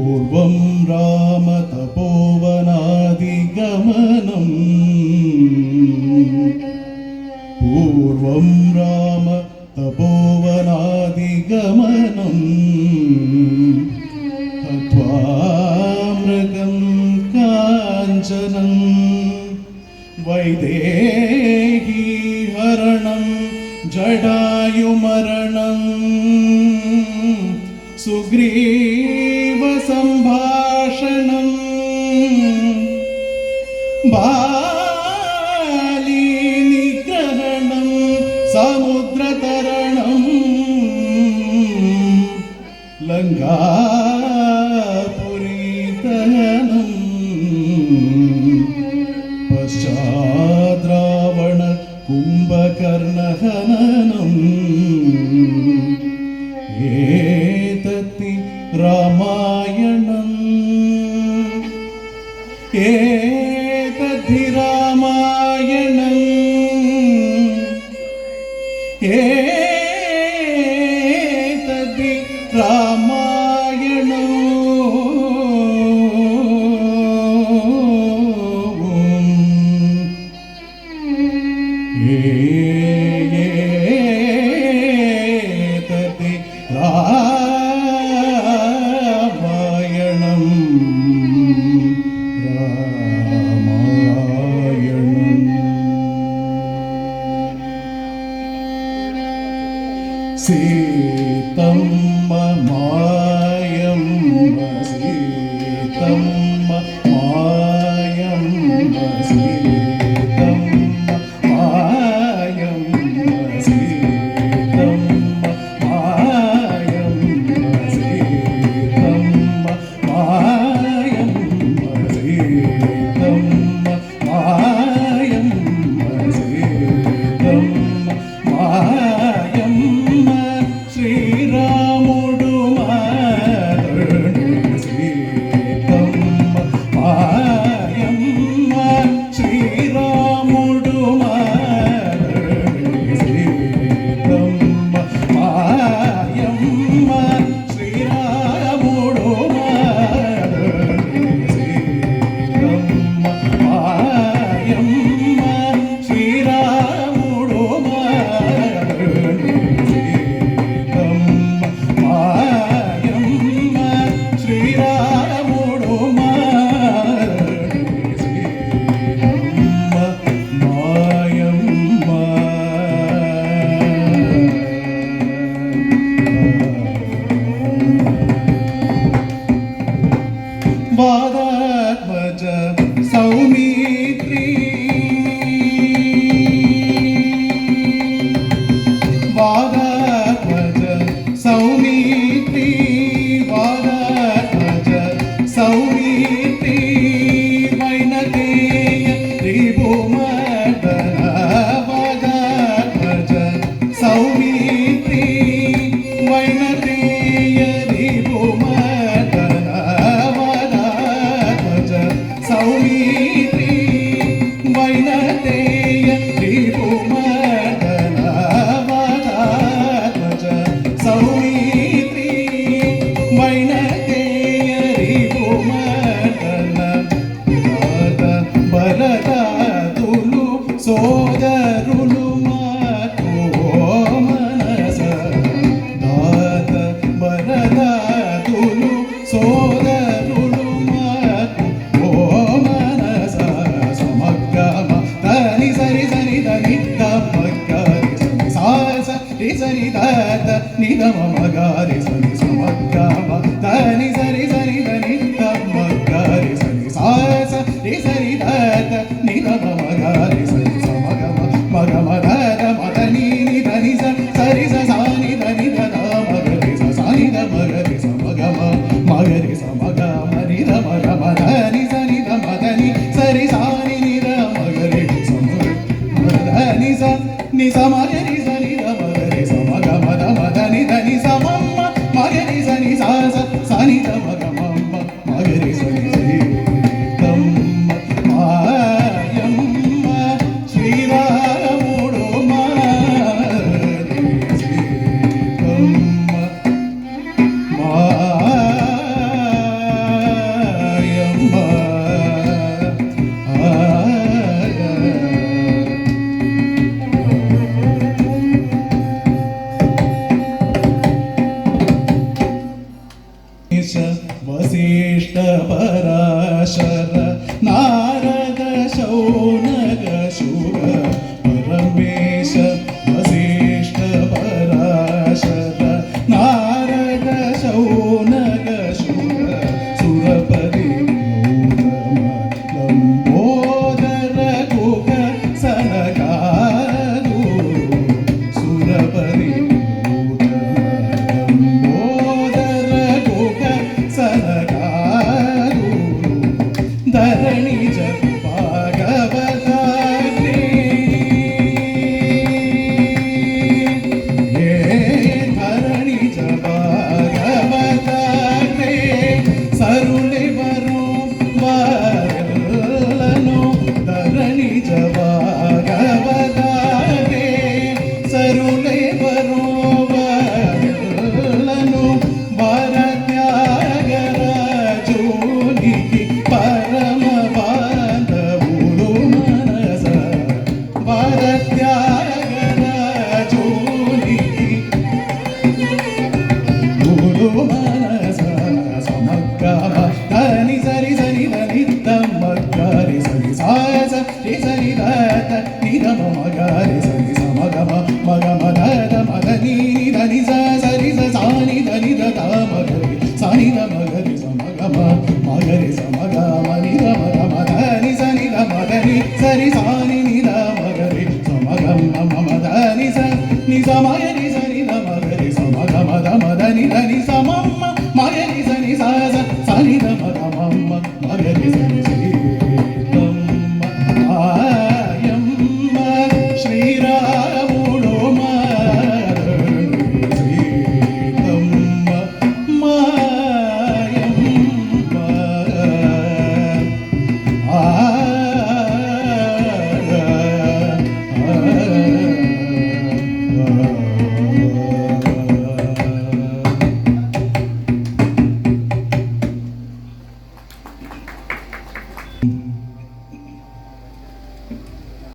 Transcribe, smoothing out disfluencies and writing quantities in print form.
పూర్వం రామ తపోవనాదిగమనం పూర్వం రామ తపోవనాదిగమనం హత్వామృగం కాంచనం వైదేహీ హరణం జడాయుమరణం సుగ్రీవ సంభాషణం బాలీ నిగ్రహణం సముద్రతరణం లంకాపురీదహనం పశ్చాద్రావణ కుంభకర్ణహననం ఏతత్తి రామాయణం ఏతద్ధి రామాయణం ఏతద్ధి రామాయణం ఏతద్ధి రామాయణం సీతమ్మ మాయమ్మ సీతమ్మ మాయమ్మ సీతమ్మ మాయమ్మ సీతమ్మ మాయమ్మ సీతమ్మ మాయమ్మ సీతమ్మ మాయమ్మ సీతమ్మ మాయమ్మ శ్రీరాముడు మాధుడు సీతమ్మ మాయమ్మ శ్రీరాముడు మాధుడు సీతమ్మ మాయమ్మ శ్రీరాముడు మాధుడు సీతమ్మ మాయమ్మ శ్రీరాముడు మాధుడు వాదాత్మజ సౌమిత్రి వాదాత్మజ సౌమిత్రి వాదాత్మజ సౌమిత్రి వైనతేయ త్రిభుమర్దన వాదాత్మజ సౌమిత్రి వైనతేయ త్రిభుమర్దన సౌమిత్రి వైనతేయ త్రిభుమర్దన వాదాత్మజ సౌమిత్రి వైనతేయ త్రిభుమర్దన భరతాదులు సోదరులు మాతో మనస దాత భరతాదులు సోదరులు సరి దాత నిగమ మగారి సరి సమగమ దని సరి సరి దని మగారి సరి సాస రి సరి దాత నిగమ మగారి సరి సమగమ మగమ దాత మదని దని సరి సాని దని దద మగరి సాని ద మగరి సమగమ మగరి సమగమ రి ద మగమ దని సరి ద మదని సరి సాని ని ద మగరి సమగమ దని స ని సమగరి సరి ద మగరి సమగమ ద మదని దని సమమ్మ మగరి సని సాస సని ద మగమమ్మ మగరి సని సరి తమ్మ మాయమ్మ శ్రీరాముడు మారి శ్రీ తమ్మ మాయమ్మ वसिष्ठ पराशर नारद शौनक शूर परमेश वसिष्ठ पराशर नारद शौनक शूर सुरपति लंबोदर कुक सनकादु सुरपति ധരണിജ ഭാഗവതാഗ്നേ ധരണിജ ഭാഗവതാഗ്നേ സരുണ